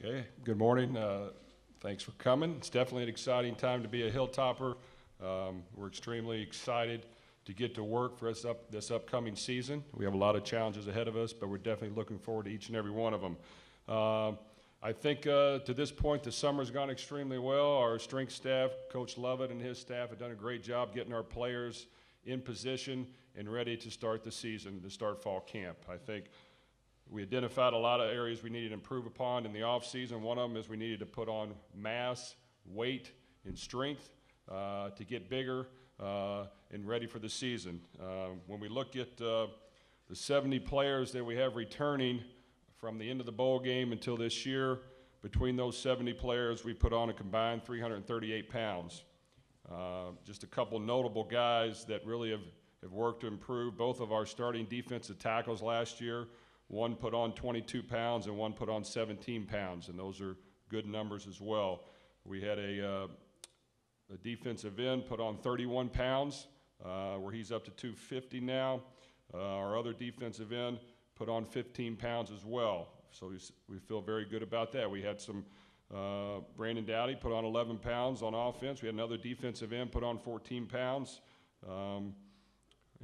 Okay, good morning. Thanks for coming. It's definitely an exciting time to be a Hilltopper. We're extremely excited to get to work for this upcoming season. We have a lot of challenges ahead of us, but we're definitely looking forward to each and every one of them. I think to this point, the summer's gone extremely well. Our strength staff, Coach Lovett and his staff, have done a great job getting our players in position and ready to start the season, to start fall camp. I think we identified a lot of areas we needed to improve upon in the offseason. One of them is we needed to put on mass, weight, and strength to get bigger and ready for the season. When we look at the 70 players that we have returning from the end of the bowl game until this year, between those 70 players, we put on a combined 338 pounds. Just a couple notable guys that really have worked to improve. Both of our starting defensive tackles last year, one put on 22 pounds and one put on 17 pounds, and those are good numbers as well. We had a defensive end put on 31 pounds, where he's up to 250 now. Our other defensive end put on 15 pounds as well, so we feel very good about that. We had some Brandon Doughty put on 11 pounds on offense. We had another defensive end put on 14 pounds.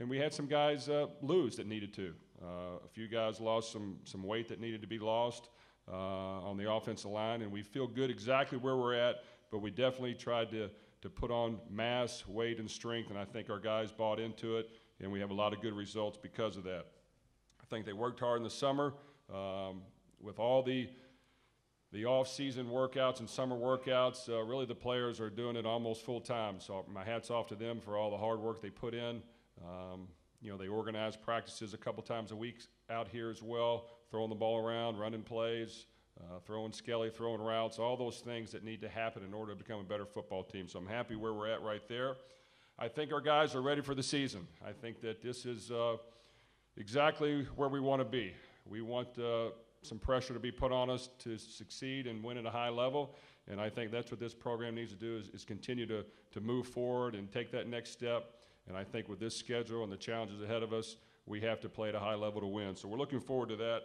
And we had some guys lose that needed to. A few guys lost some weight that needed to be lost on the offensive line, and we feel good exactly where we're at, but we definitely tried to put on mass, weight, and strength, and I think our guys bought into it, and we have a lot of good results because of that. I think they worked hard in the summer with all the off-season workouts and summer workouts. Really the players are doing it almost full-time, so my hat's off to them for all the hard work they put in. They organize practices a couple times a week out here as well, throwing the ball around, running plays, throwing skelly, throwing routes, all those things that need to happen in order to become a better football team. So I'm happy where we're at right there. I think our guys are ready for the season. I think that this is exactly where we want to be. We want some pressure to be put on us to succeed and win at a high level, and I think that's what this program needs to do is continue to move forward and take that next step. And I think with this schedule and the challenges ahead of us, we have to play at a high level to win. So we're looking forward to that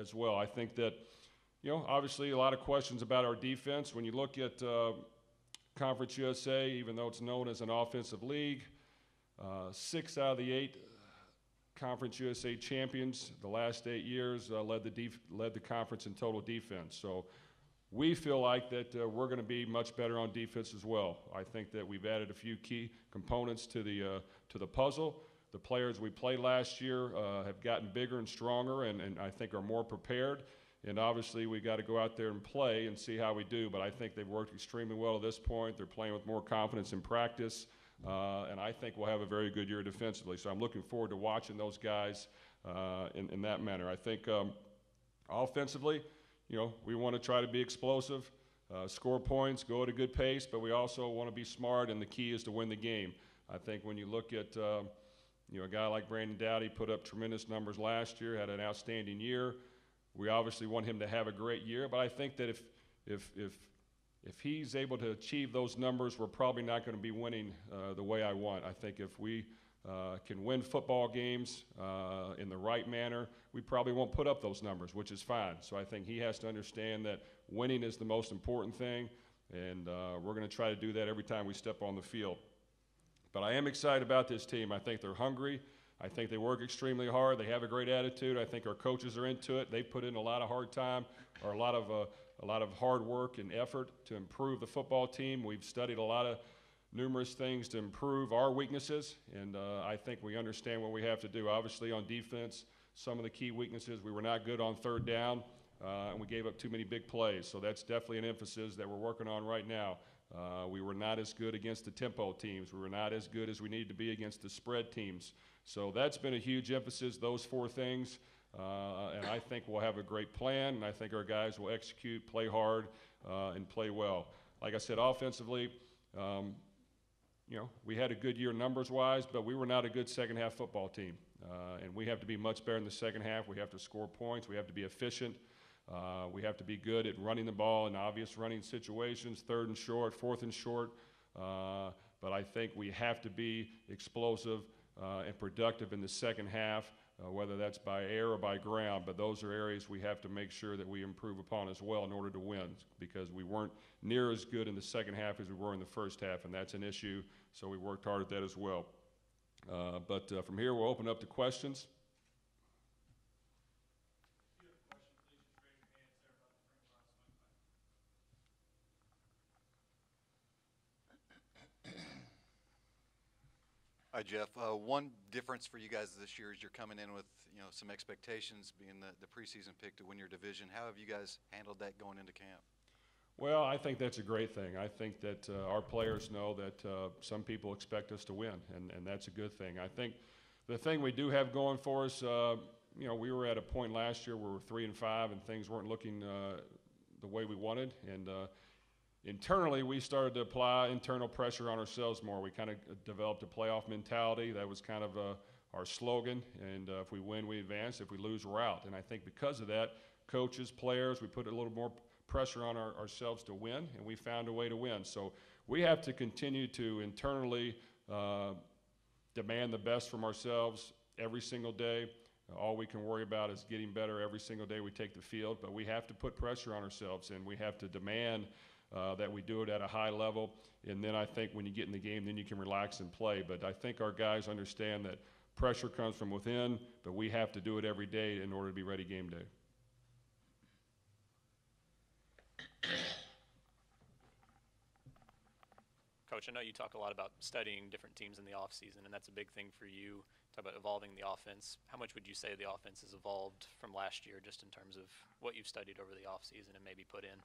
as well. I think that, obviously a lot of questions about our defense. When you look at Conference USA, even though it's known as an offensive league, 6 out of the 8 Conference USA champions the last 8 years led the conference in total defense. So we feel like that we're going to be much better on defense as well. I think that we've added a few key components to the puzzle. The players we played last year have gotten bigger and stronger and I think are more prepared. And obviously we got to go out there and play and see how we do. But I think they've worked extremely well at this point. They're playing with more confidence in practice. And I think we'll have a very good year defensively. So I'm looking forward to watching those guys in that manner. I think offensively, we want to try to be explosive, score points, go at a good pace, but we also want to be smart, and the key is to win the game. I think when you look at a guy like Brandon Doughty put up tremendous numbers last year, had an outstanding year. We obviously want him to have a great year, but I think that if he's able to achieve those numbers, we're probably not going to be winning the way I want. I think if we can win football games in the right manner, we probably won't put up those numbers, which is fine. So I think he has to understand that winning is the most important thing, and we're going to try to do that every time we step on the field. But I am excited about this team. I think they're hungry. I think they work extremely hard. They have a great attitude. I think our coaches are into it. They put in a lot of hard time, or a lot of hard work and effort to improve the football team. We've studied numerous things to improve our weaknesses, and I think we understand what we have to do. Obviously on defense, some of the key weaknesses, we were not good on third down, and we gave up too many big plays. So that's definitely an emphasis that we're working on right now. We were not as good against the tempo teams. We were not as good as we need to be against the spread teams. So that's been a huge emphasis, those 4 things, and I think we'll have a great plan, and I think our guys will execute, play hard, and play well. Like I said, offensively, we had a good year numbers-wise, but we were not a good second-half football team. And we have to be much better in the second half. We have to score points. We have to be efficient. We have to be good at running the ball in obvious running situations, 3rd and short, 4th and short. But I think we have to be explosive and productive in the second half whether that's by air or by ground, but those are areas we have to make sure that we improve upon as well in order to win, because we weren't near as good in the second half as we were in the first half, and that's an issue, so we worked hard at that as well. But from here, we'll open up to questions. Hi, Jeff. One difference for you guys this year is you're coming in with, some expectations, being the preseason pick to win your division. How have you guys handled that going into camp? Well, I think that's a great thing. I think that our players know that some people expect us to win, and that's a good thing. I think the thing we do have going for us, we were at a point last year where we were 3-5 and things weren't looking the way we wanted, and internally, we started to apply internal pressure on ourselves more. We kind of developed a playoff mentality. That was kind of our slogan, and if we win, we advance. If we lose, we're out. And I think because of that, coaches, players, we put a little more pressure on ourselves to win, and we found a way to win. So we have to continue to internally demand the best from ourselves every single day. All we can worry about is getting better every single day we take the field, but we have to put pressure on ourselves, and we have to demand that we do it at a high level, and then I think when you get in the game, then you can relax and play. But I think our guys understand that pressure comes from within, but we have to do it every day in order to be ready game day. Coach, I know you talk a lot about studying different teams in the offseason, and that's a big thing for you. Talk about evolving the offense. How much would you say the offense has evolved from last year, just in terms of what you've studied over the offseason and maybe put in?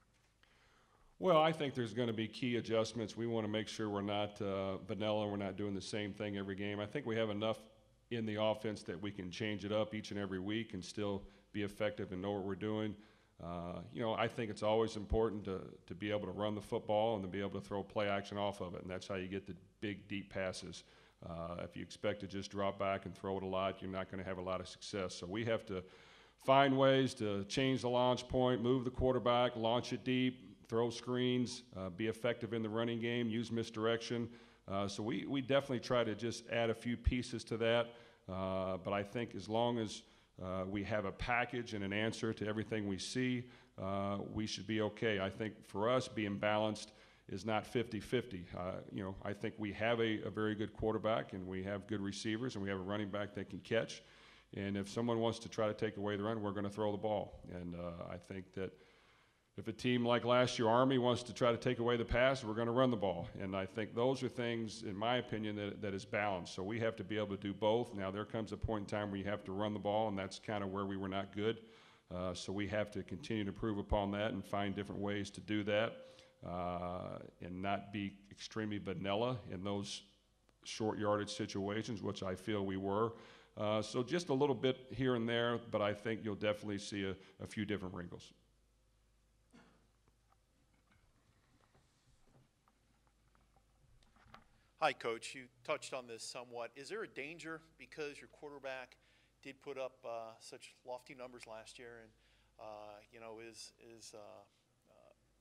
Well, I think there's going to be key adjustments. We want to make sure we're not vanilla, we're not doing the same thing every game. I think we have enough in the offense that we can change it up each and every week and still be effective and know what we're doing. I think it's always important to be able to run the football and to be able to throw play action off of it, and that's how you get the big, deep passes. If you expect to just drop back and throw it a lot, you're not going to have a lot of success. So we have to find ways to change the launch point, move the quarterback, launch it deep, throw screens, be effective in the running game, use misdirection. So we definitely try to just add a few pieces to that. But I think as long as we have a package and an answer to everything we see, we should be okay. I think for us, being balanced is not 50-50. I think we have a very good quarterback, and we have good receivers, and we have a running back that can catch. And if someone wants to try to take away the run, we're going to throw the ball. And I think that if a team like last year, Army, wants to try to take away the pass, we're going to run the ball. And I think those are things, in my opinion, that is balanced. So we have to be able to do both. Now, there comes a point in time where you have to run the ball, and that's kind of where we were not good. So we have to continue to improve upon that and find different ways to do that and not be extremely vanilla in those short yardage situations, which I feel we were. So just a little bit here and there, but I think you'll definitely see a few different wrinkles. Hi, Coach. You touched on this somewhat. Is there a danger because your quarterback did put up such lofty numbers last year and, is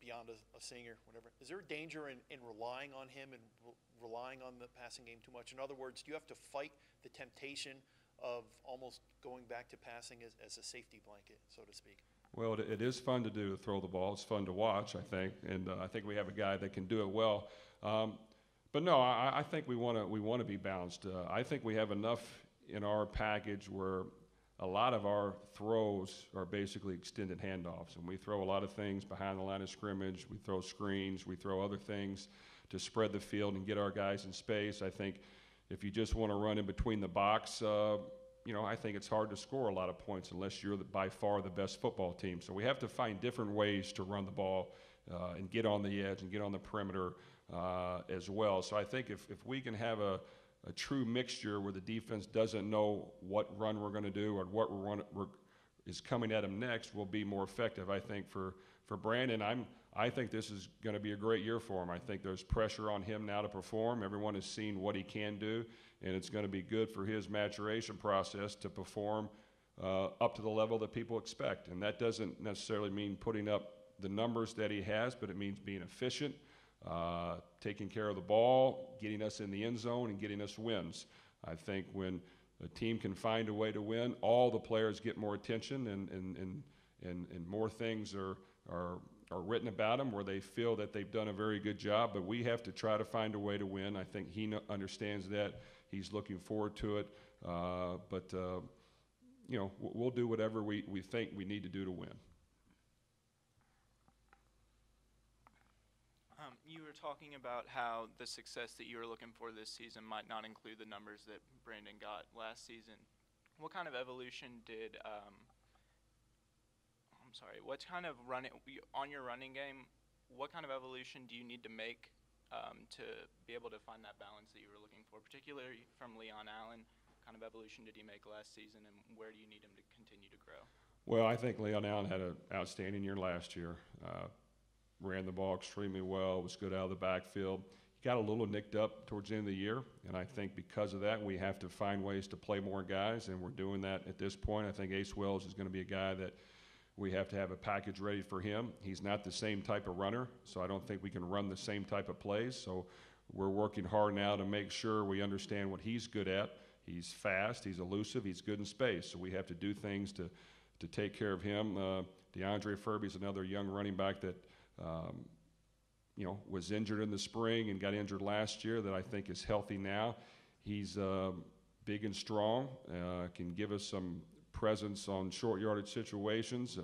beyond a singer, whatever? Is there a danger in relying on him and relying on the passing game too much? In other words, do you have to fight the temptation of almost going back to passing as a safety blanket, so to speak? Well, it is fun to do, to throw the ball. It's fun to watch, I think, and I think we have a guy that can do it well. But no, I think we want to be balanced. I think we have enough in our package where a lot of our throws are basically extended handoffs, and we throw a lot of things behind the line of scrimmage. We throw screens. We throw other things to spread the field and get our guys in space. I think if you just want to run in between the box, I think it's hard to score a lot of points unless you're by far the best football team. So we have to find different ways to run the ball and get on the edge and get on the perimeter as well. So I think if we can have a true mixture where the defense doesn't know what run we're going to do or what is coming at them next, we'll be more effective. I think for Brandon, I think this is going to be a great year for him. I think there's pressure on him now to perform. Everyone has seen what he can do, and it's going to be good for his maturation process to perform up to the level that people expect. And that doesn't necessarily mean putting up the numbers that he has, but it means being efficient, taking care of the ball, getting us in the end zone, and getting us wins. I think when a team can find a way to win, all the players get more attention, and more things are written about them where they feel that they've done a very good job. But we have to try to find a way to win. I think he understands that. He's looking forward to it. You know, we'll do whatever we think we need to do to win. You were talking about how the success that you were looking for this season might not include the numbers that Brandon got last season. What kind of evolution did, what kind of on your running game, what kind of evolution do you need to make to be able to find that balance that you were looking for, particularly from Leon Allen? What kind of evolution did he make last season, and where do you need him to continue to grow? Well, I think Leon Allen had an outstanding year last year. Ran the ball extremely well, was good out of the backfield. He got a little nicked up towards the end of the year, and I think because of that, we have to find ways to play more guys, and we're doing that at this point. I think Ace Wells is going to be a guy that we have to have a package ready for him. He's not the same type of runner, so I don't think we can run the same type of plays. So we're working hard now to make sure we understand what he's good at. He's fast, he's elusive, he's good in space, so we have to do things to take care of him. DeAndre Furby's another young running back that you know, was injured in the spring and got injured last year that I think is healthy now. He's big and strong, can give us some presence on short yardage situations,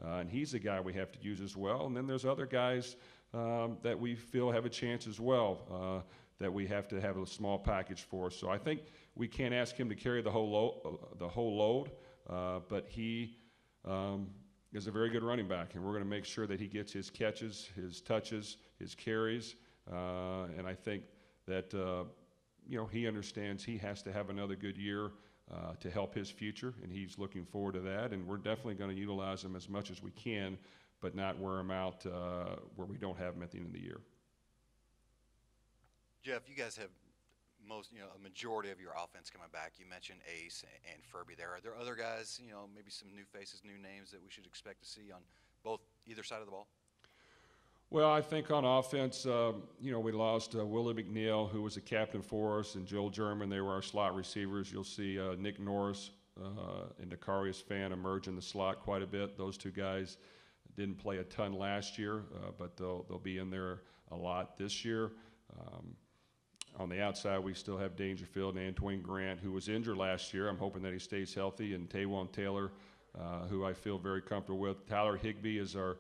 and he's a guy we have to use as well. And then there's other guys that we feel have a chance as well that we have to have a small package for. So I think we can't ask him to carry the whole load, but he is a very good running back, and we're going to make sure that he gets his catches, his touches, his carries, and I think that you know, he understands he has to have another good year to help his future, and he's looking forward to that. And we're definitely going to utilize him as much as we can, but not wear him out where we don't have him at the end of the year. Jeff, you guys have a majority of your offense coming back. You mentioned Ace and Furby there. Are there other guys, you know, maybe some new faces, new names that we should expect to see on either side of the ball? Well, I think on offense, you know, we lost Willie McNeil, who was a captain for us, and Joel German. They were our slot receivers. You'll see Nick Norris and Dakarius Fan emerge in the slot quite a bit. Those two guys didn't play a ton last year, but they'll be in there a lot this year. On the outside, we still have Dangerfield and Antoine Grant, who was injured last year. I'm hoping that he stays healthy, and Taywan Taylor, who I feel very comfortable with. Tyler Higbee is our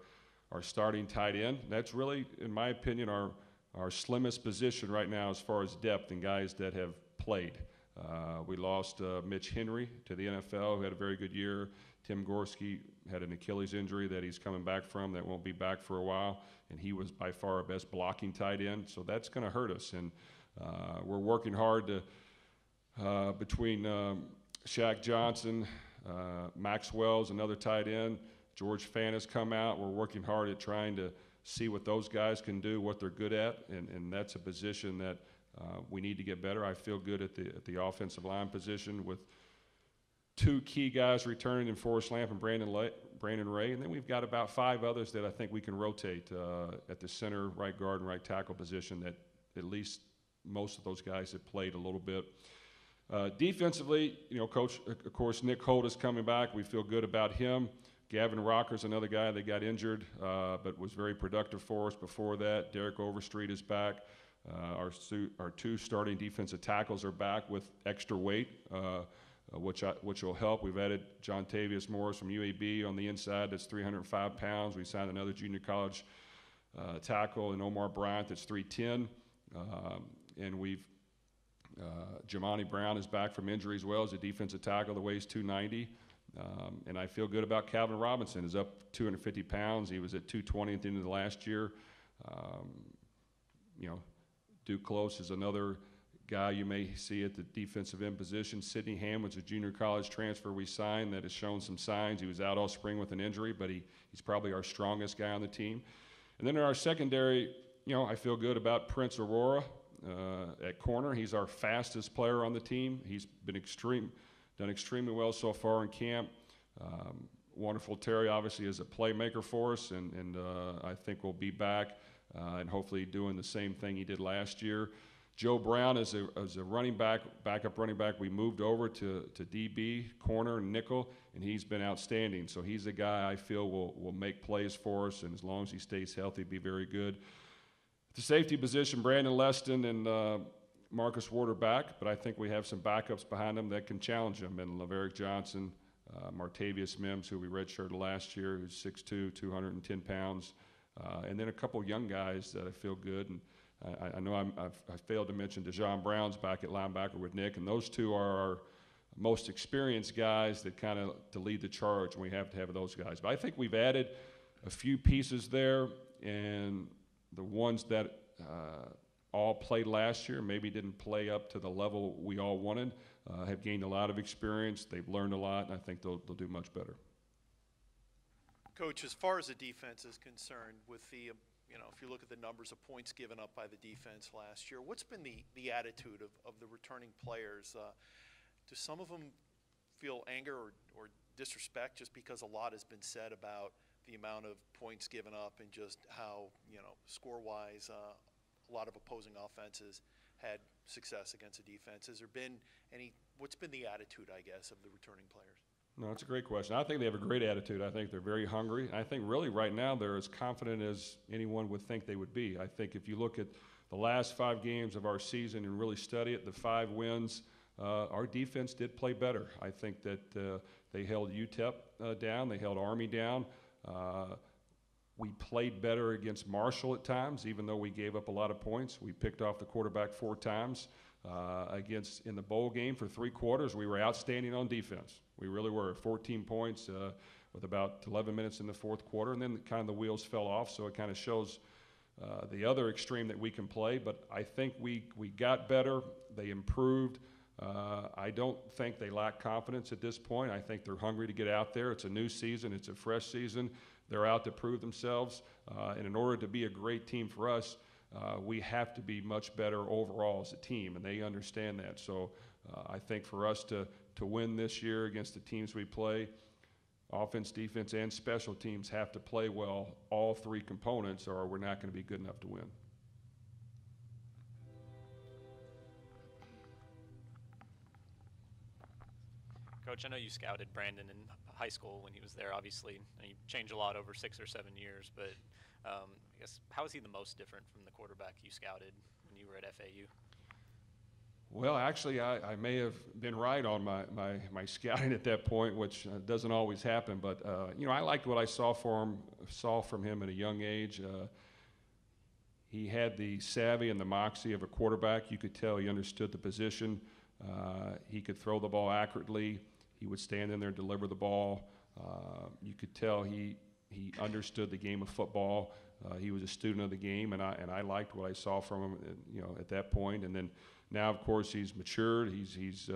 starting tight end. That's really, in my opinion, our slimmest position right now as far as depth and guys that have played. We lost Mitch Henry to the NFL, who had a very good year. Tim Gorski had an Achilles injury that he's coming back from that won't be back for a while, and he was by far our best blocking tight end, so that's going to hurt us. And we're working hard to, between Shaq Johnson, Max Wells, another tight end, George Fan has come out. We're working hard at trying to see what those guys can do, what they're good at, and that's a position that we need to get better. I feel good at the offensive line position with two key guys returning in Forrest Lamp and Brandon Ray, and then we've got about 5 others that I think we can rotate at the center, right guard, and right tackle position that at least most of those guys have played a little bit. Defensively, you know, Coach, of course, Nick Holt is coming back. We feel good about him. Gavin Rocker's another guy that got injured, but was very productive for us before that. Derek Overstreet is back. Our 2 starting defensive tackles are back with extra weight, which will help. We've added John Tavius Morris from UAB on the inside. That's 305 pounds. We signed another junior college tackle in Omar Bryant that's 310. And we've Jamani Brown is back from injury as well as a defensive tackle that weighs 290. And I feel good about Calvin Robinson. He's up 250 pounds. He was at 220 at the end of the last year. You know, Duke Close is another guy you may see at the defensive end position. Sidney Hamlin's a junior college transfer we signed that has shown some signs. He was out all spring with an injury, but he's probably our strongest guy on the team. And then in our secondary, you know, I feel good about Prince Aurora at corner. He's our fastest player on the team. He's been done extremely well so far in camp. Wonderful Terry obviously is a playmaker for us, and I think we'll be back and hopefully doing the same thing he did last year. Joe Brown as a running back, backup running back, we moved over to DB, corner, and nickel, and he's been outstanding. So he's a guy I feel will make plays for us, and as long as he stays healthy, be very good. The safety position, Brandon Leston and Marcus Ward are back, but I think we have some backups behind them that can challenge them. And Laverick Johnson, Martavius Mims, who we redshirted last year, who's 6'2", 210 pounds, and then a couple young guys that I feel good. And I know I failed to mention Dejon Brown's back at linebacker with Nick, and those two are our most experienced guys that kind of to lead the charge, and we have to have those guys. But I think we've added a few pieces there, and the ones that all played last year maybe didn't play up to the level we all wanted, have gained a lot of experience. They've learned a lot, and I think they'll do much better. Coach, as far as the defense is concerned, with the if you look at the numbers of points given up by the defense last year, what's been the attitude of the returning players? Do some of them feel anger or disrespect just because a lot has been said about the amount of points given up and just how, score-wise, a lot of opposing offenses had success against the defense? Has there been what's been the attitude, I guess, of the returning players? No, that's a great question. I think they have a great attitude. I think they're very hungry. I think really right now they're as confident as anyone would think they would be. I think if you look at the last 5 games of our season and really study it, the 5 wins, our defense did play better. I think that they held UTEP down. They held Army down. We played better against Marshall at times, even though we gave up a lot of points. We picked off the quarterback 4 times. In the bowl game for 3 quarters, we were outstanding on defense. We really were. 14 points with about 11 minutes in the 4th quarter, and then kind of the wheels fell off, so it kind of shows the other extreme that we can play. But I think we got better. They improved. I don't think they lack confidence at this point. I think they're hungry to get out there. It's a new season. It's a fresh season. They're out to prove themselves. And in order to be a great team for us, we have to be much better overall as a team, and they understand that. So I think for us to win this year against the teams we play, offense, defense, and special teams have to play well, all 3 components, or we're not going to be good enough to win. Coach, I know you scouted Brandon in high school when he was there, obviously. And you changed a lot over 6 or 7 years, but I guess how is he the most different from the quarterback you scouted when you were at FAU? Well, actually, I may have been right on my scouting at that point, which doesn't always happen. But I liked what I saw from him at a young age. He had the savvy and the moxie of a quarterback. You could tell he understood the position. He could throw the ball accurately. He would stand in there and deliver the ball. You could tell he understood the game of football. He was a student of the game, and I liked what I saw from him, at that point. And then now, of course, he's matured. He's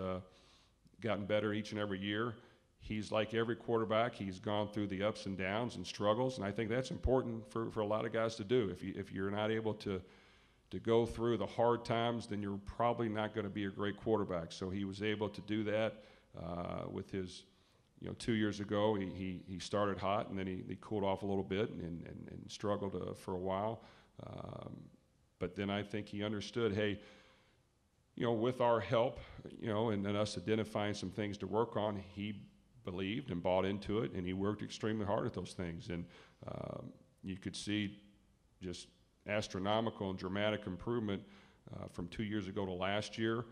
gotten better each and every year. He's like every quarterback. He's gone through the ups and downs and struggles, and I think that's important for a lot of guys to do. If you're not able to go through the hard times, then you're probably not going to be a great quarterback. So he was able to do that with his, 2 years ago. He started hot, and then he cooled off a little bit and struggled for a while. But then I think he understood, hey, with our help, and us identifying some things to work on, he believed and bought into it, and he worked extremely hard at those things. And you could see just astronomical and dramatic improvement from 2 years ago to last year.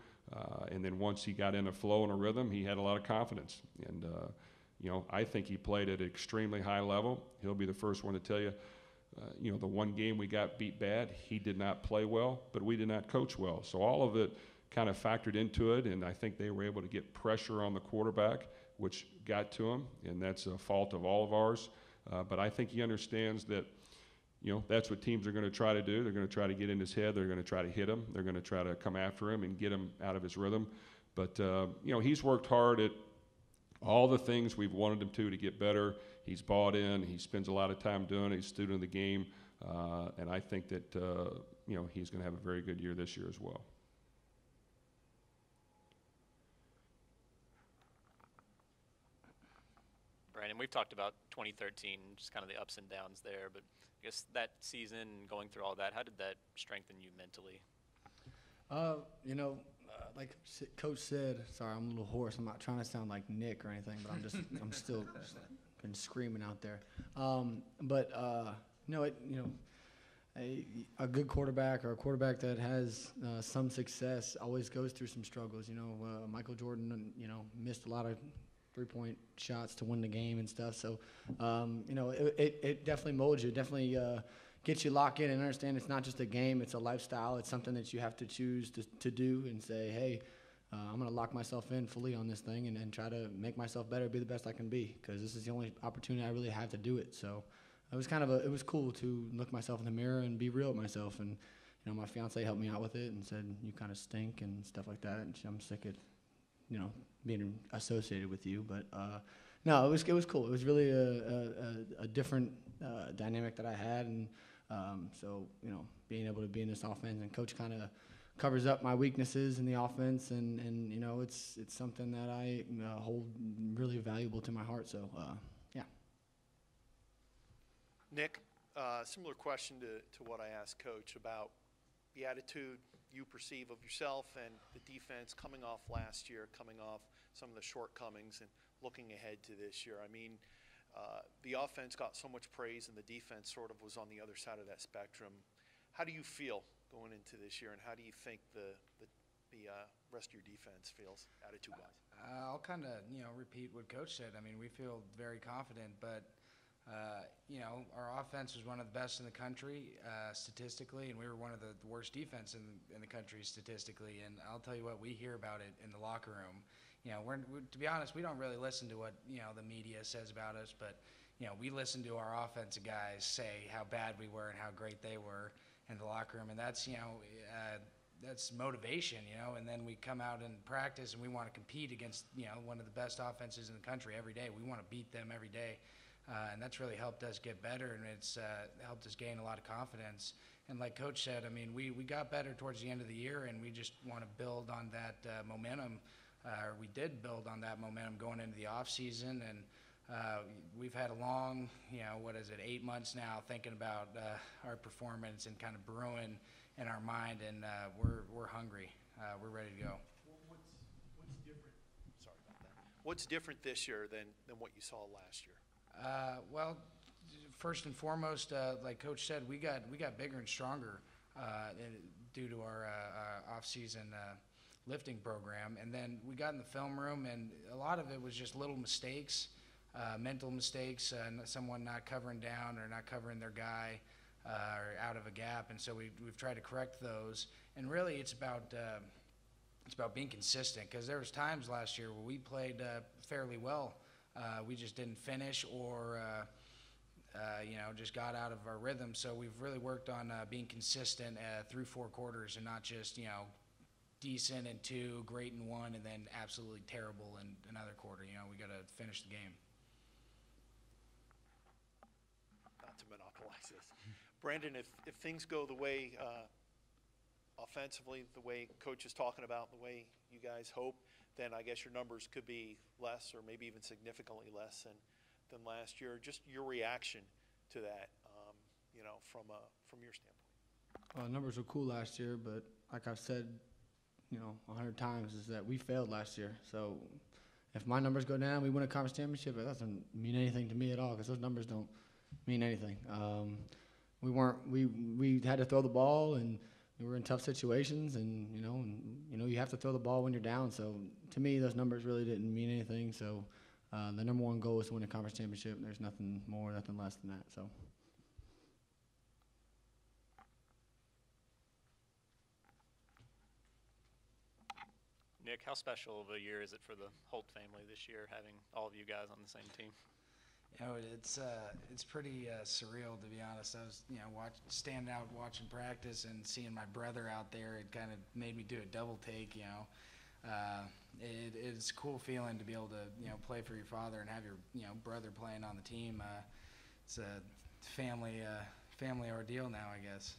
And then once he got in a flow and a rhythm, he had a lot of confidence. And, I think he played at an extremely high level. He'll be the first one to tell you, the one game we got beat bad, he did not play well, but we did not coach well. So all of it kind of factored into it, and I think they were able to get pressure on the quarterback, which got to him, and that's a fault of all of ours. But I think he understands that, that's what teams are going to try to do. They're going to try to get in his head. They're going to try to hit him. They're going to try to come after him and get him out of his rhythm. But, he's worked hard at all the things we've wanted him to get better. He's bought in. He spends a lot of time doing it. He's a student of the game. And I think that, he's going to have a very good year this year as well. Brandon, we've talked about 2013, just kind of the ups and downs there, but I guess that season, going through all that, how did that strengthen you mentally? Like Coach said, sorry, I'm a little hoarse. I'm not trying to sound like Nick or anything, but I'm still been screaming out there. A good quarterback or a quarterback that has some success always goes through some struggles. Michael Jordan, missed a lot of three-point shots to win the game and stuff. So, it definitely molds you. It definitely gets you locked in and understand it's not just a game. It's a lifestyle. It's something that you have to choose to do and say, hey, I'm going to lock myself in fully on this thing and try to make myself better, be the best I can be, because this is the only opportunity I really have to do it. So it was cool to look myself in the mirror and be real with myself. And, my fiance helped me out with it and said, you kind of stink and stuff like that. And I'm sick of, being associated with you. But, no, it was cool. It was really a different dynamic that I had. And so, being able to be in this offense, and Coach kind of covers up my weaknesses in the offense, and it's something that I hold really valuable to my heart. So, yeah. Nick, similar question to what I asked Coach about the attitude you perceive of yourself and the defense coming off last year, coming off some of the shortcomings and looking ahead to this year. I mean, the offense got so much praise and the defense sort of was on the other side of that spectrum. How do you feel going into this year, and how do you think the rest of your defense feels attitude-wise? I'll kind of, repeat what Coach said. I mean, we feel very confident, but our offense was one of the best in the country statistically, and we were one of the worst defense in the country statistically. And I'll tell you what, we hear about it in the locker room. To be honest, we don't really listen to what the media says about us, but we listen to our offensive guys say how bad we were and how great they were in the locker room, and that's that's motivation, and then we come out and practice and we want to compete against one of the best offenses in the country every day. We want to beat them every day. And that's really helped us get better, and it's helped us gain a lot of confidence. And like Coach said, I mean, we got better towards the end of the year, and we just want to build on that momentum. We did build on that momentum going into the off season, and we've had a long, 8 months now thinking about our performance and kind of brewing in our mind, and we're hungry. We're ready to go. What's different? Sorry about that. What's different this year than what you saw last year? Well, first and foremost, like Coach said, we got bigger and stronger due to our off-season lifting program. And then we got in the film room, and a lot of it was just little mistakes, mental mistakes, someone not covering down or not covering their guy or out of a gap. And so we've tried to correct those. And really, it's about being consistent, because there was times last year where we played fairly well. We just didn't finish or, just got out of our rhythm. So we've really worked on being consistent through 4 quarters and not just, decent in 2, great in 1, and then absolutely terrible in another quarter. We got to finish the game. Not to monopolize this. Brandon, if things go the way, offensively, the way Coach is talking about, the way you guys hope, then I guess your numbers could be less or maybe even significantly less than last year. Just your reaction to that, from your standpoint. Well, numbers were cool last year, but like I've said, 100 times, is that we failed last year. So if my numbers go down, we win a conference championship, that doesn't mean anything to me at all, because those numbers don't mean anything. We had to throw the ball, and we were in tough situations, and you have to throw the ball when you're down. So to me, those numbers really didn't mean anything. So the number one goal is to win a conference championship. There's nothing more, nothing less than that. So. Nick, how special of a year is it for the Holt family this year, having all of you guys on the same team? It's pretty surreal, to be honest. I was, standing out watching practice and seeing my brother out there. It kind of made me do a double take. It's a cool feeling to be able to, play for your father and have your, brother playing on the team. It's a family ordeal now, I guess.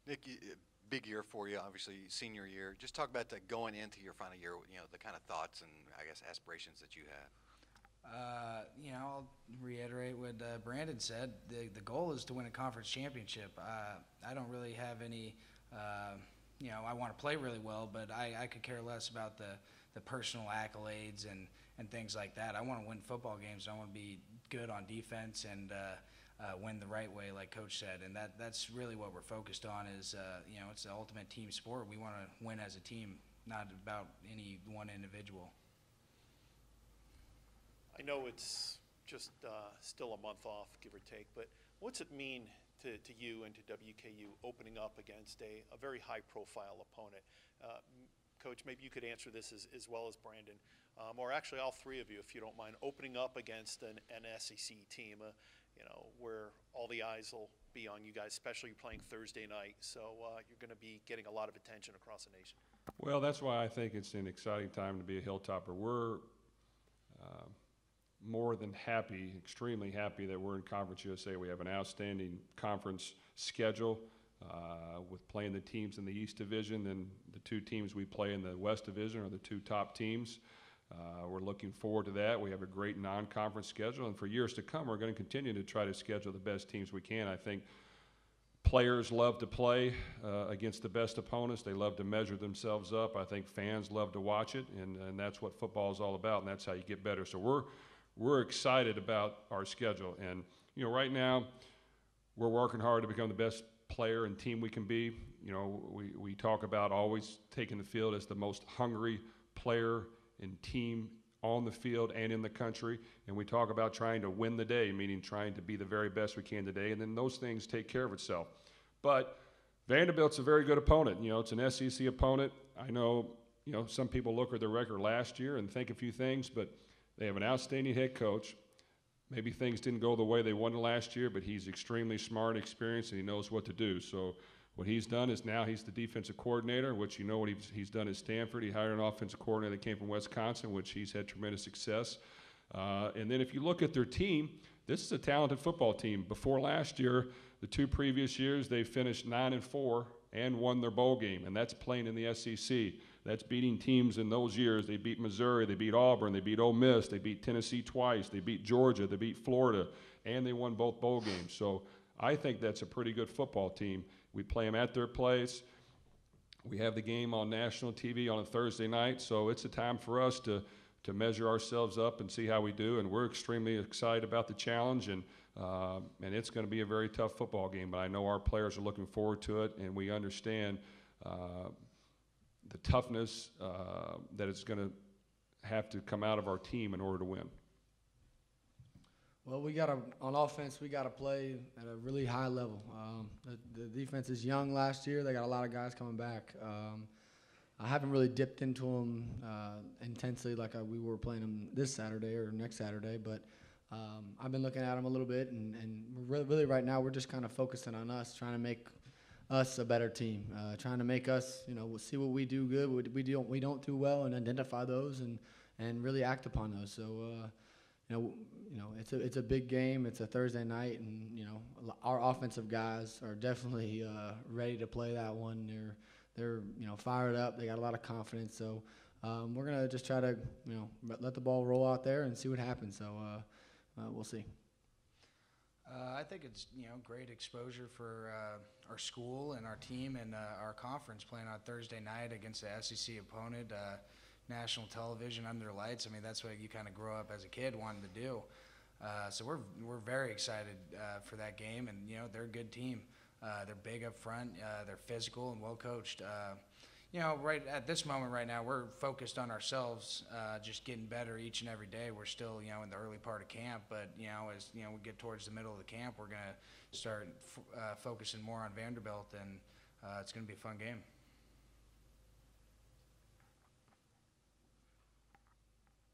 Nick, big year for you, obviously senior year. Just talk about that going into your final year, the kind of thoughts and I guess aspirations that you had. I'll reiterate what Brandon said. The goal is to win a conference championship. I don't really have any, I want to play really well, but I could care less about the personal accolades and things like that. I want to win football games. I want to be good on defense and win the right way, like Coach said. And that's really what we're focused on is, it's the ultimate team sport. We want to win as a team, not about any one individual. I know it's just still a month off, give or take, but what's it mean to you and to WKU opening up against a very high-profile opponent? Coach, maybe you could answer this as well as Brandon, or actually all three of you, if you don't mind, opening up against an SEC team, where all the eyes will be on you guys, especially playing Thursday night. So you're going to be getting a lot of attention across the nation. Well, that's why I think it's an exciting time to be a Hilltopper. We're more than happy, extremely happy that we're in Conference USA. We have an outstanding conference schedule with playing the teams in the East Division, and the two teams we play in the West Division are the two top teams. We're looking forward to that. We have a great non-conference schedule, and for years to come, we're going to continue to try to schedule the best teams we can. I think players love to play against the best opponents. They love to measure themselves up. I think fans love to watch it, and that's what football is all about, and that's how you get better. So we're excited about our schedule, and right now we're working hard to become the best player and team we can be. We talk about always taking the field as the most hungry player and team on the field and in the country, and we talk about trying to win the day, meaning trying to be the very best we can today, and then those things take care of itself. But Vanderbilt's a very good opponent. It's an SEC opponent. I know some people look at their record last year and think a few things, but they have an outstanding head coach. Maybe things didn't go the way they wanted last year, but he's extremely smart and experienced, and he knows what to do. So what he's done is now he's the defensive coordinator, which what he's done at Stanford. He hired an offensive coordinator that came from Wisconsin, which he's had tremendous success. And then if you look at their team, this is a talented football team. Before last year, the two previous years, they finished 9-4 and won their bowl game, and that's playing in the SEC. That's beating teams in those years. They beat Missouri, they beat Auburn, they beat Ole Miss, they beat Tennessee twice, they beat Georgia, they beat Florida, and they won both bowl games. So I think that's a pretty good football team. We play them at their place. We have the game on national TV on a Thursday night, so it's a time for us to measure ourselves up and see how we do, and we're extremely excited about the challenge, and it's going to be a very tough football game, but I know our players are looking forward to it, and we understand the toughness that is going to have to come out of our team in order to win. Well, on offense, we got to play at a really high level. The defense is young last year. They got a lot of guys coming back. I haven't really dipped into them intensely like we were playing them this Saturday or next Saturday, but I've been looking at them a little bit, and really right now we're just kind of focusing on us, trying to make us a better team, trying to make us, we'll see what we do good, what we don't do well, and identify those and really act upon those. So, it's a big game. It's a Thursday night, and our offensive guys are definitely ready to play that one. They're fired up. They got a lot of confidence. So we're gonna just try to let the ball roll out there and see what happens. So we'll see. I think it's great exposure for our school and our team and our conference playing on Thursday night against the SEC opponent, national television under lights. I mean, that's what you kind of grow up as a kid wanting to do. So we're very excited for that game, and they're a good team. They're big up front. They're physical and well coached. Right at this moment right now, we're focused on ourselves, just getting better each and every day. We're still, in the early part of camp, but, as, we get towards the middle of the camp, we're going to start focusing more on Vanderbilt, and it's going to be a fun game.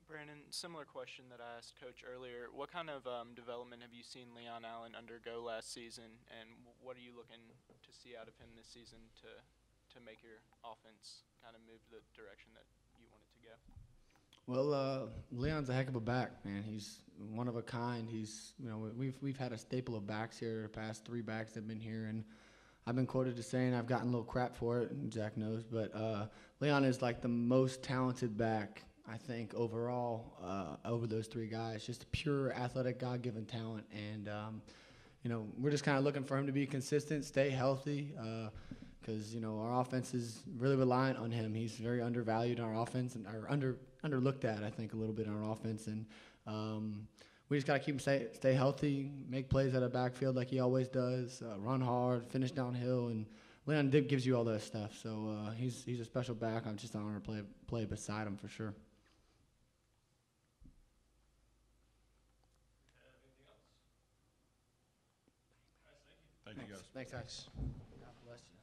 Brandon, similar question that I asked Coach earlier. What kind of development have you seen Leon Allen undergo last season, and what are you looking to see out of him this season to make your offense kind of move the direction that you want it to go? Well, Leon's a heck of a back, man. He's one of a kind. He's, we've had a staple of backs here. The past 3 backs that have been here, and I've been quoted as saying I've gotten a little crap for it, and Jack knows, but Leon is like the most talented back I think overall over those three guys, just pure athletic, God-given talent, and we're just kind of looking for him to be consistent, stay healthy, because our offense is really reliant on him. He's very undervalued in our offense and underlooked at, I think, a little bit in our offense, and we just got to keep him stay healthy, make plays out of backfield like he always does, run hard, finish downhill, and Leon Dib gives you all that stuff. So he's a special back. I'm just an honor to play beside him for sure. Thank you, guys. Thanks, guys. God bless you.